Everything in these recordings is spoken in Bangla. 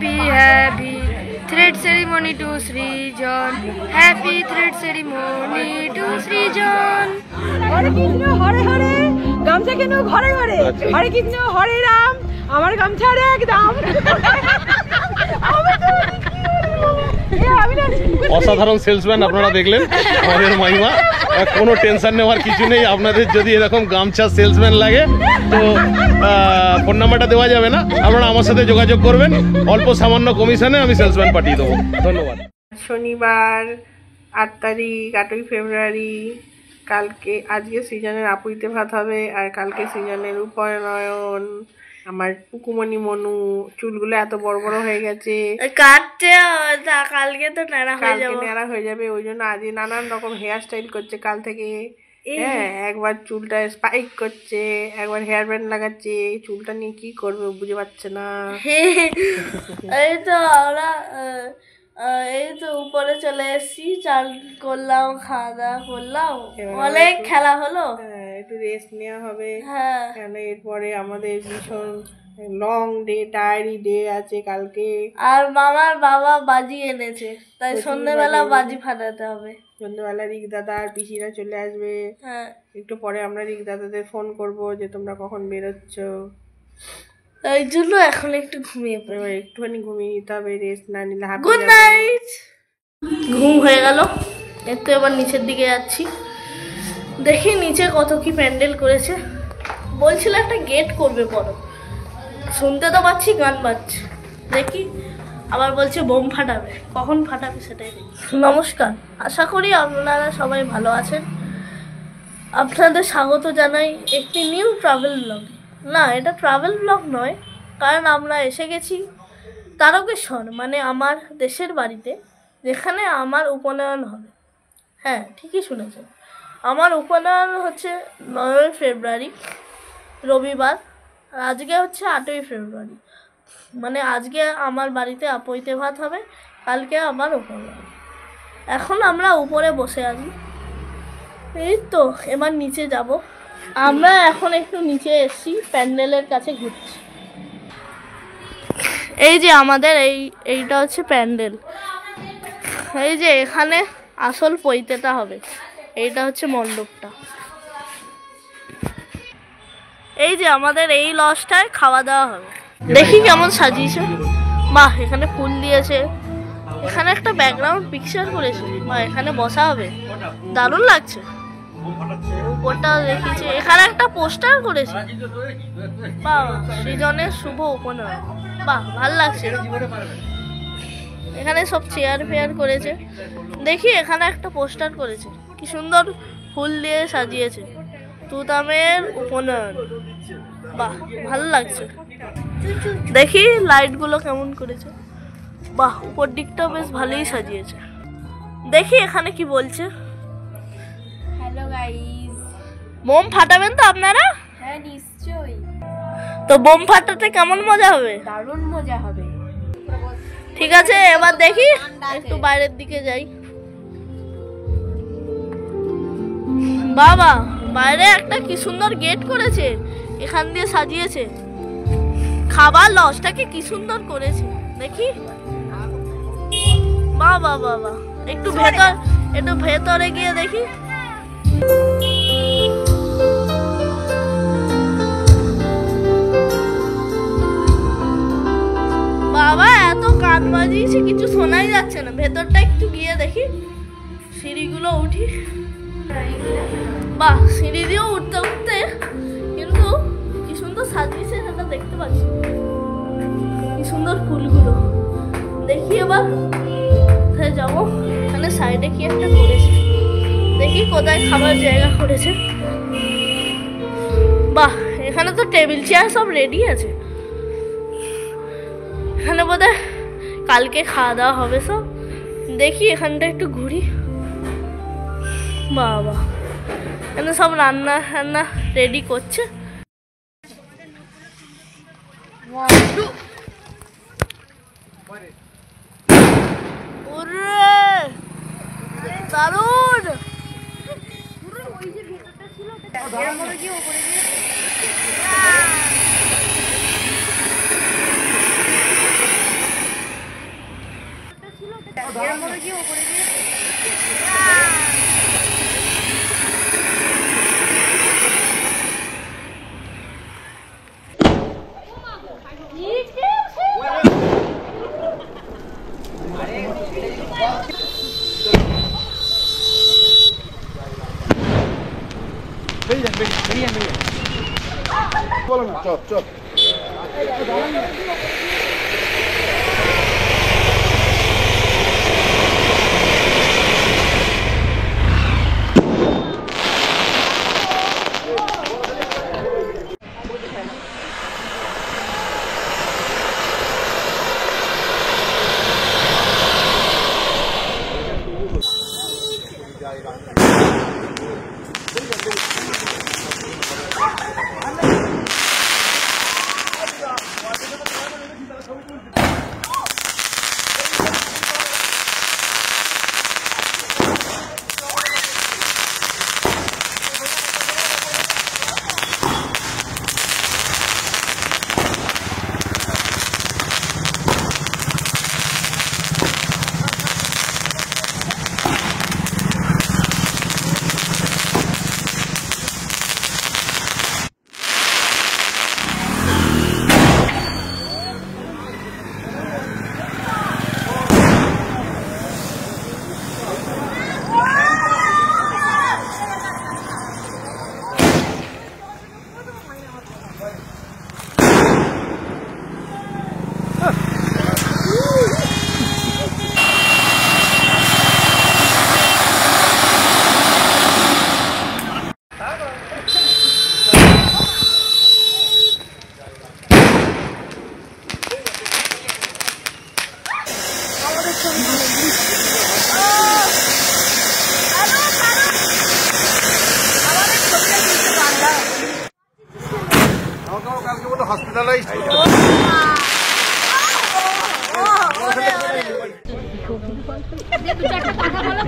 happy happy thread ceremony to Srijan. Happy thread ceremony to Srijan. Hare Krishna Hare Hare গামছা কেন ঘরে ঘরে হরে কৃষ্ণ হরে রাম আমার গামছার একদম অসাধারণ সেলসম্যান আপনারা দেখলেন আমাদের মাইমা কোনো টেনশন নেওয়ার কিছু নেই আপনাদের যদি এরকম গামছা সেলসম্যান লাগে তো ফোন নাম্বারটা দেওয়া যাবে না আপনারা আমার সাথে যোগাযোগ করবেন অল্প সামান্য কমিশনে আমি সেলসম্যান পাঠিয়ে দেবো ধন্যবাদ শনিবার 8 তারিখ 8ই ফেব্রুয়ারি কালকে আজকে সৃজনের আপুইতে ভাত হবে আর কালকে সৃজনের উপনয়ন আমার পুকুমণি মনু চুলগুলো এত বড় বড় হয়ে গেছে কাটতে কালকে তো ন্যাড়া হয়ে যাবে ওই জন্য আজ নানান রকম হেয়ার স্টাইল করছে কাল থেকে হ্যাঁ একবার চুলটা স্পাইক করছে একবার হেয়ার ব্যান্ড লাগাচ্ছে চুলটা নিয়ে কি করবে বুঝে পাচ্ছে না এই তো আমরা এই তো উপরে চলে এসেছি চাল করলাম খাওয়া দাওয়া করলাম অনেক খেলা হলো একটু রেস্ট নেওয়া হবে হ্যাঁ কেন এরপরে আমাদের ভীষণ লং ডে টায়ারি ডে আছে কালকে আর মামার বাবা বাজি এনেছে তাই সন্ধ্যেবেলা বাজি ফাটাতে হবে সন্ধ্যেবেলা রিক দাদা আর পিসিরা চলে আসবে হ্যাঁ একটু পরে আমরা রিক দাদাদের ফোন করব যে তোমরা কখন বেরোচ্ছ তাই জন্য এখন একটু ঘুমিয়ে পড়বো একটুখানি ঘুমিয়ে নিতে হবে রেস্ট না নিলে গুড নাইট ঘুম হয়ে গেল একটু এবার নিচের দিকে যাচ্ছি দেখি নিচে কত কি প্যান্ডেল করেছে বলছিল একটা গেট করবে বড় শুনতে তো পাচ্ছি গান বাজছে দেখি আবার বলছে বোম ফাটাবে কখন ফাটাবে সেটাই নমস্কার আশা করি আপনারা সবাই ভালো আছেন আপনাদের স্বাগত জানাই একটি নিউ ট্রাভেল ব্লগ না এটা ট্রাভেল ব্লগ নয় কারণ আমরা এসে গেছি তারকেশ্বর মানে আমার দেশের বাড়িতে যেখানে আমার উপনয়ন হবে হ্যাঁ ঠিকই শুনেছেন আমার উপনয়ন হচ্ছে 9ই ফেব্রুয়ারি রবিবার আর আজকে হচ্ছে 8ই ফেব্রুয়ারি মানে আজকে আমার বাড়িতে আপইতে ভাত হবে কালকে আমার উপনয়ন এখন আমরা উপরে বসে আছি এই তো এবার নিচে যাব আমরা এখন একটু নিচে এসেছি প্যান্ডেলের কাছে ঘুরছি এই যে আমাদের এইটা হচ্ছে প্যান্ডেল এই যে এখানে আসল পৈতেটা হবে এইটা হচ্ছে মণ্ডপটা এই যে আমাদের এই লজটায় খাওয়া দাওয়া হবে দেখি কেমন সাজিয়েছে বাহ এখানে ফুল দিয়েছে এখানে একটা ব্যাকগ্রাউন্ড পিকচার করেছে বা এখানে বসা হবে দারুণ লাগছে উপরটা দেখিয়েছে এখানে একটা পোস্টার করেছে বাহ সৃজনের শুভ উপনয়ন বাহ ভাল লাগছে এখানে সব চেয়ার ফেয়ার করেছে দেখি এখানে একটা পোস্টার করেছে কি সুন্দর ফুল দিয়ে সাজিয়েছে তুতামের উপনয়ন বাহ ভালো লাগছে দেখি লাইটগুলো কেমন করেছে বাহ উপর দিকটা বেশ ভালোই সাজিয়েছে দেখি এখানে কি বলছে হ্যালো গাইস বোম ফাটাবেন তো আপনারা হ্যাঁ নিশ্চয়ই তো বোম ফাটাতে কেমন মজা হবে দারুণ মজা হবে ঠিক আছে এবার দেখি একটু বাইরের দিকে যাই বাবা বাইরে একটা কি সুন্দর গেট করেছে এখান দিয়ে সাজিয়েছে খাবার লজটাকে কি সুন্দর করেছে দেখি বাবা বাবা একটু ভেতরে গিয়ে দেখি বাবা এত কান বাজিয়েছে কিছু শোনাই যাচ্ছে না ভেতরটা একটু গিয়ে দেখি সিঁড়িগুলো উঠি বাহ সিঁড়ি দিয়েও উঠতে উঠতে কিন্তু কি সুন্দর সাজিয়েছে সেটা দেখতে পাচ্ছি কি সুন্দর ফুলগুলো দেখি এবার কোথায় যাবো এখানে সাইডে কি একটা করেছে দেখি কোথায় খাবার জায়গা করেছে বাহ এখানে তো টেবিল চেয়ার সব রেডি আছে এখানে বোধহয় কালকে খাওয়া দাওয়া হবে সব দেখি এখানটা একটু ঘুরি বাবা এখানে সব রান্না রেডি করছে দারুণ বলো না, চপ চপ।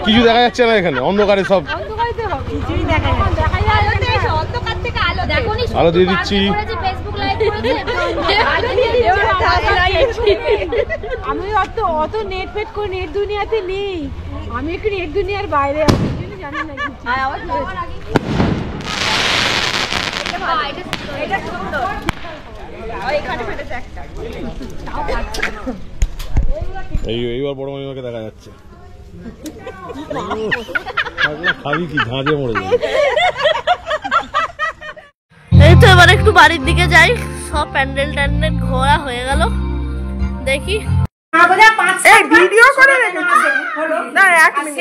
কিছু দেখা যাচ্ছে না এখানে, অন্ধকারে সব। আলো দিয়ে দিচ্ছি। আমি অত নেট পেট করে নেট দুনিয়াতে নেই, আমি একটু নেট দুনিয়ার বাইরে আছি, জানি না কিছু। এইবার বড় মামিমাকে দেখা যাচ্ছে। খাবি কি, ঝাঁঝে মরে যাবে। এই তো এবার একটু বাড়ির দিকে যাই, সব প্যান্ডেল ট্যান্ডেল ঘোরা হয়ে গেল। দেখি ভিডিও করে রেখেছে না, এক মিনিট।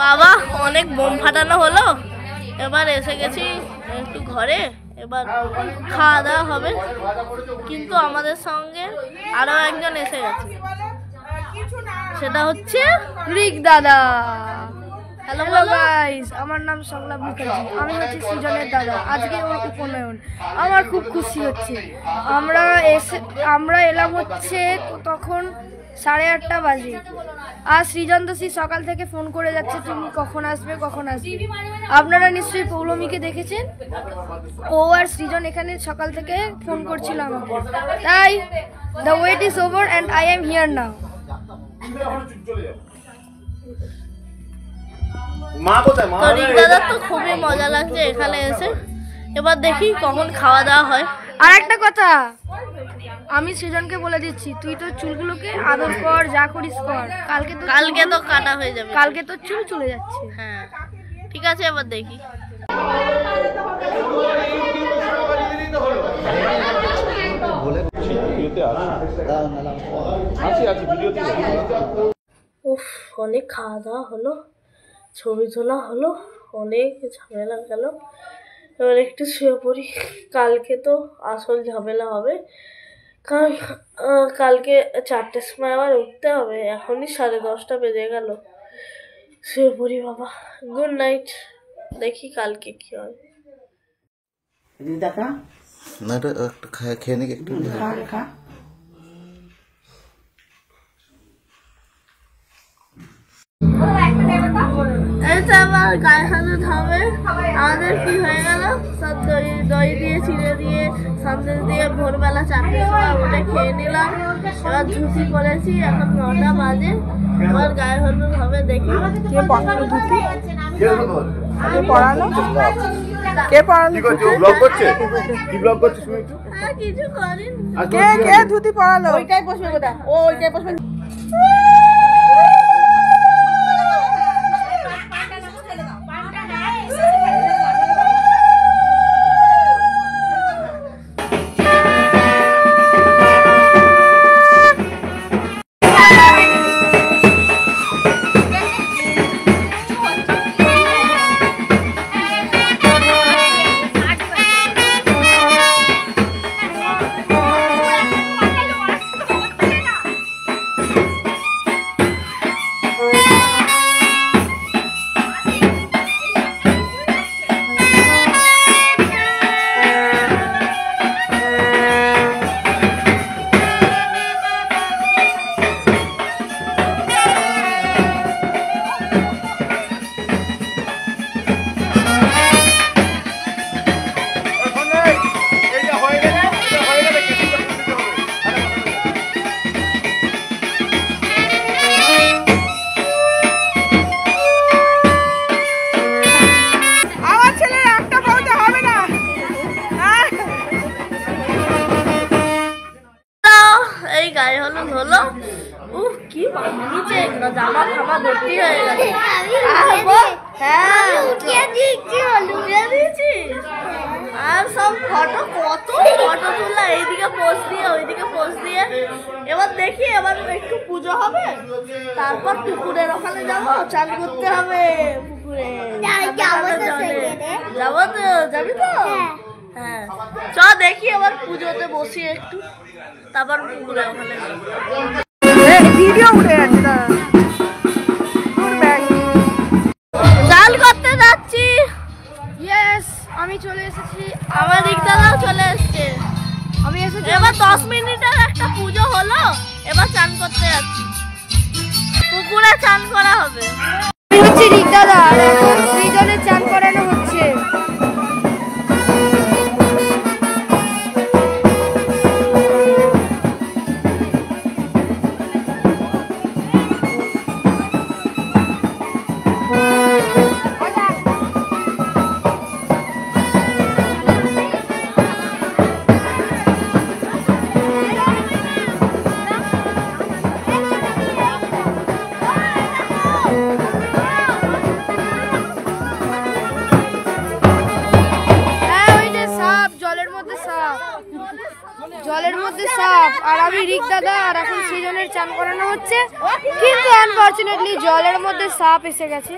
বাবা অনেক বোম ফাটানো হলো, এবার এসে গেছি একটু ঘরে, এবার খাওয়া দাওয়া হবে। কিন্তু আমাদের সঙ্গে আরো একজন এসে গেছে, সেটা হচ্ছে রিক দাদা। হ্যালো গাইস, আমার নাম সংলাপ মুখার্জি, আমি হচ্ছে সৃজনের দাদা। আজকে ওর উপনয়ন, আমার খুব খুশি হচ্ছে। আমরা এলাম হচ্ছে তখন 8:30 বাজে। আর সৃজন দোষী সকাল থেকে ফোন করে যাচ্ছে, তুমি কখন আসবে কখন আসবে। আপনারা নিশ্চয়ই পৌলমীকে দেখেছেন, ও আর সৃজন এখানে সকাল থেকে ফোন করছিল আমাকে। তাই the wait is over and I am here now. দাদা তো খুবই মজা লাগছে এখানে এসে। এবার দেখি কখন খাওয়া দাওয়া হয়। আর একটা কথা, আমি সৃজনকে বলে দিচ্ছি, তুই তো চুলগুলোকে আদর কর, যা করিস কর। কালকে তো কাটা হয়ে যাবে, কালকে তো চুল চলে যাচ্ছে। হ্যাঁ ঠিক আছে, এবার দেখি। উফ, অনেক খাওয়া দাওয়া হলো, ছবি তোলা হলো, অনেক ঝামেলা গেল। এবার একটু শুয়ে পড়ি, কালকে তো আসল ঝামেলা হবে। কারণ কালকে 4টের সময় আবার উঠতে হবে, এখনই 10:30 বেজে গেল। শুয়ে পড়ি বাবা, গুড নাইট। দেখি কালকে কি হয়। না এটা একটা খেয়ে নাকি একটু এই তো আবার গায়ে হলুদ হবে। আমাদের কি হয়ে গেল, সব দই দিয়ে চিড়ে দিয়ে সন্দেশ দিয়ে ভোরবেলা 4টের সময় উঠে খেয়ে নিলাম। এবার ধুতি পরেছি, এখন 9টা বাজে। এবার গায়ে হলুদ হবে, দেখি কে পড়ালো ধুতি? কে পড়ালো? কে পড়ালো? কিছু করিনি। কে কে ধুতি পড়ালো? ওইটাই বসবে কোথা? ও ওইটাই বসবে। এই গায়ে হলুদ হলো। কি বানিয়েছে, জামা ফামা ভর্তি হয়ে গেছে। আর সব ফটো, কত ফটো তোলা, এইদিকে পোস্ট দিয়ে ওইদিকে পোস্ট দিয়ে। এবার দেখি, এবার একটু পুজো হবে, তারপর পুকুরের ওখানে যাবো, চান করতে হবে পুকুরে। যাবো তো, যাবি তো? হ্যাঁ চ দেখি, এবার পুজোতে বসি একটু, তারপর পুকুরে ওখানে ভিডিও উঠে যাচ্ছে না। চাল করতে যাচ্ছি। ইয়েস, আমি চলে এসেছি। আমার দিক দাদাও চলে এসছে। আমি এসেছি। এবার 10 মিনিটের একটা পুজো হলো, এবার চান করতে যাচ্ছি, পুকুরে চান করা হবে। আমি হচ্ছে রিক দাদা, আর এখন সৃজনের চান করানো হচ্ছে। জলের মধ্যে সাপ, আর আমি রিক দাদা, আর এখন সৃজনের চান করানো হচ্ছে। কিন্তু আনফরচুনেটলি জলের মধ্যে সাপ এসে গেছে।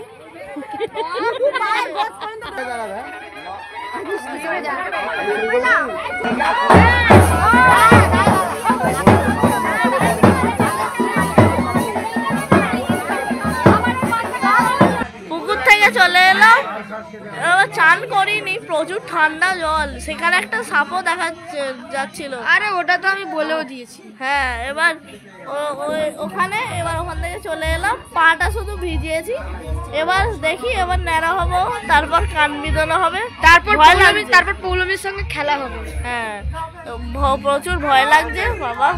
পুকুর থেকে চলে এলাম, এবার চান করিনি, প্রচুর ঠান্ডা জল, সেখানে একটা সাপও দেখা যাচ্ছিল। আরে ওটা তো আমি বলেও দিয়েছি। হ্যাঁ, এবার ওখানে, এবার ওখান থেকে চলে এলাম, পাটা শুধু ভিজিয়েছি। এবার দেখি, এবার ন্যাড়া হবো, তারপর কান বিদোনো হবে, তারপর পৌলমীর সঙ্গে খেলা হবে। হ্যাঁ, প্রচুর ভয় লাগছে বাবা।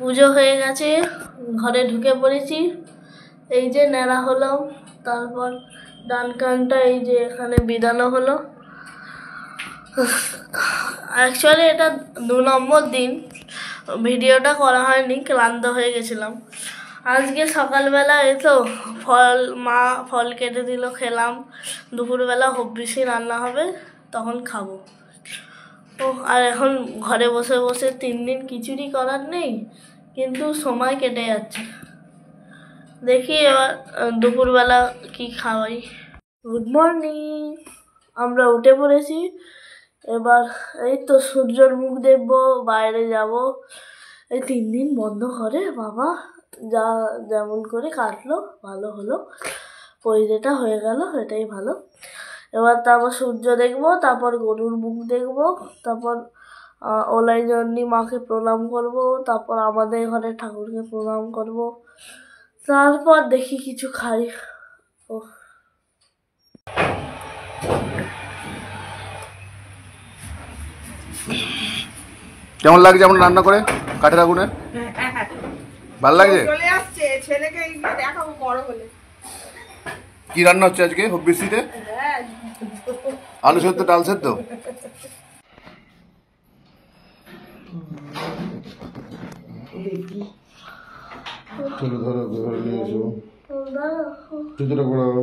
পুজো হয়ে গেছে, ঘরে ঢুকে পড়েছি। এই যে ন্যাড়া হলাম, তারপর ডান কানটা এই যে এখানে বিদানো হলো। অ্যাকচুয়ালি এটা 2 নম্বর দিন, ভিডিওটা করা হয়নি, ক্লান্ত হয়ে গেছিলাম। আজকে সকালবেলা এতো মা ফল কেটে দিল, খেলাম। দুপুরবেলা হব্বিসি রান্না হবে, তখন খাবো। আর এখন ঘরে বসে বসে 3 দিন কিছুরই করার নেই, কিন্তু সময় কেটে যাচ্ছে। দেখি এবার দুপুরবেলা কি খাওয়াই। গুড মর্নিং, আমরা উঠে পড়েছি। এবার এই তো সূর্যর মুখ দেখবো, বাইরে যাব, এই 3 দিন বন্ধ করে বাবা যা যেমন করে কাটলো, ভালো হলো, পৈরেটা হয়ে গেল, এটাই ভালো। এবার তারপর সূর্য দেখবো, তারপর গরুর মুখ দেখবো, তারপর ওলাই জন্যি মাকে প্রণাম করব, তারপর আমাদের ঘরের ঠাকুরকে প্রণাম করব, তারপর দেখি কিছু খাই। ও কেমন লাগছে আমরা রান্না করে কাঠের আগুনে? ভালো লাগছে? চলে আসছে ছেলেকে দেখাবো বড় হলে। কি রান্না হচ্ছে আজকে বৃষ্টিতে? আলু সেদ্ধ, ডাল সেদ্ধ। চলো ধরো ধরে নিয়ে এসো, জুতোটা পড়াও।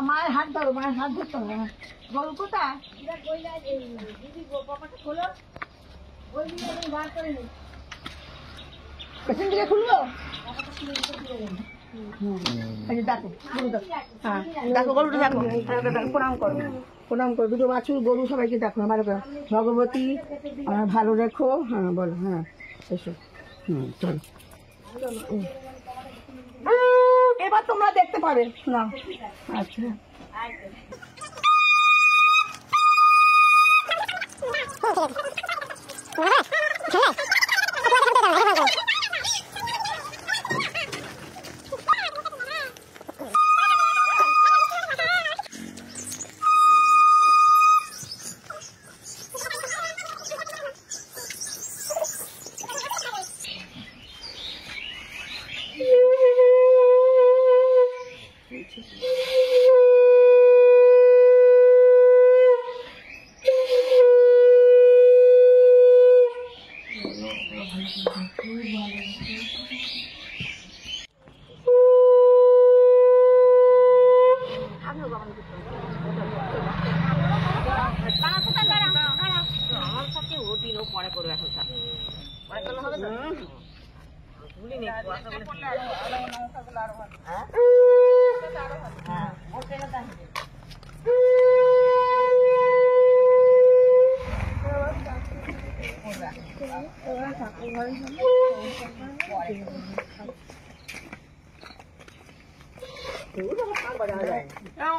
মায়ের হাত ধরো, মায়ের হাত ধরতে হবে। গরু কোথায়? পেছন দিকে খুলবো। দেখো গরু দেখো, হ্যাঁ দেখো গরুটা দেখো, প্রণাম করো, প্রণাম করো। দুটো বাছুর গরু সবাইকে দেখো। আমার ভগবতী আমার ভালো রেখো। হ্যাঁ বলো, হ্যাঁ এসো। চলো এবার তোমরা দেখতে পাবে না। আচ্ছা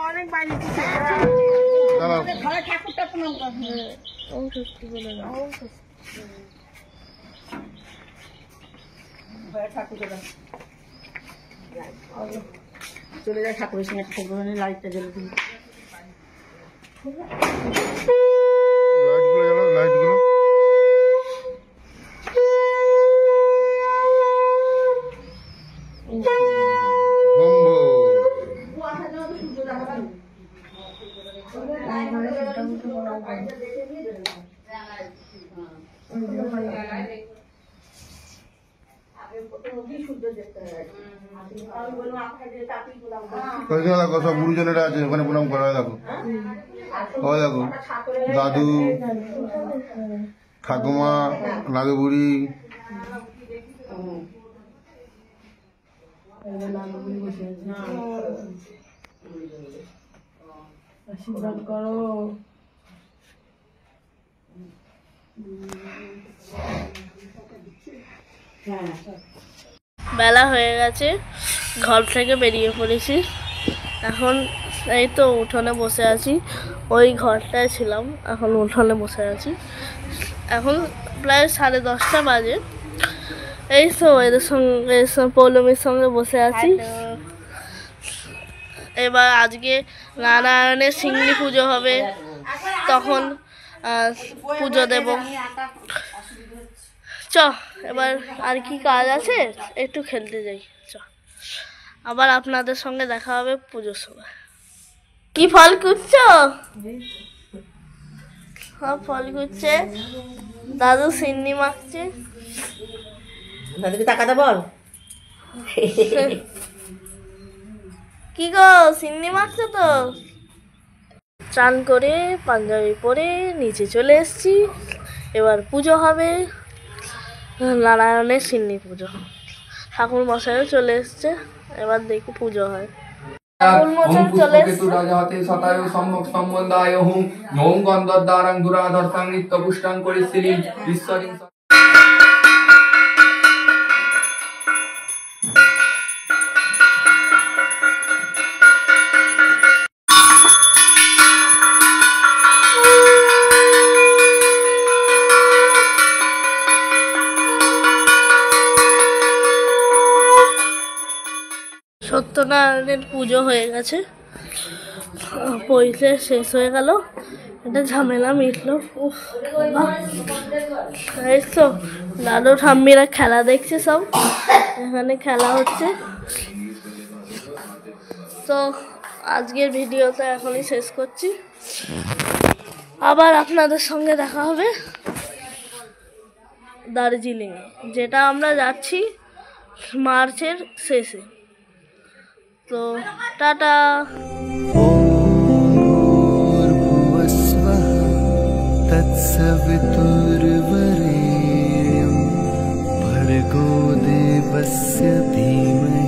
অনেক বাইরে ঘরে ঠাকুরটা প্রণাম করো। চলে যায় ঠাকুরের সঙ্গে, ঠাকুর লাইটটা জ্বলে দিন। লাইটগুলো সব গুরুজনেরা আছে ওখানে প্রণাম করা হয়। দেখো ও দেখো দাদু, ঠাকুমা, নাগে বুড়ি, আশীর্বাদ করো। বেলা হয়ে গেছে, ঘর থেকে বেরিয়ে পড়েছি। এখন এই তো উঠোনে বসে আছি, ওই ঘরটায় ছিলাম, এখন উঠোনে বসে আছি। এখন প্রায় 10:30 বাজে। এই তো এদের সঙ্গে পৌলমীর সঙ্গে বসে আছি। এবার আজকে নারায়ণের সিংড়ি পুজো হবে, তখন পুজো দেব। চ এবার আর কি কাজ আছে, একটু খেলতে যাই। চ আবার আপনাদের সঙ্গে দেখা হবে পুজোর সময়। কি ফল কুচ্ছো? সব ফল কুচ্ছে, দাদু সিন্নি মাখছে। দাদুকে টাকাটা বল। কি গো সিন্নি মাখছো তো? চান করে পাঞ্জাবি পরে নিচে চলে এসেছি। এবার পুজো হবে, নারায়ণের সিন্নি পুজো। ঠাকুর মশাইও চলে এসছে, এবার দেখি পুজো হয়। ঠাকুর মশাই চলে এসছে। রাজাতে শতায়ু সম্মুখ সম্বন্ধায় হুম ওম গন্ধদ্বারাং দুরাধর্তাং নিত্য পুষ্টাং করিছিলি ঈশ্বরিং। সত্যনারায়ণের পুজো হয়ে গেছে, পইতে শেষ হয়ে গেল। এটা ঝামেলা মিটলো। এই তো দাদু ঠাম্মিরা খেলা দেখছে, সব এখানে খেলা হচ্ছে। তো আজকের ভিডিওটা এখনই শেষ করছি, আবার আপনাদের সঙ্গে দেখা হবে দার্জিলিংয়ে, যেটা আমরা যাচ্ছি মার্চের শেষে। তো টাটা। तत्सवितुर्वरेण्यं भर्गो देवस्य धीमहि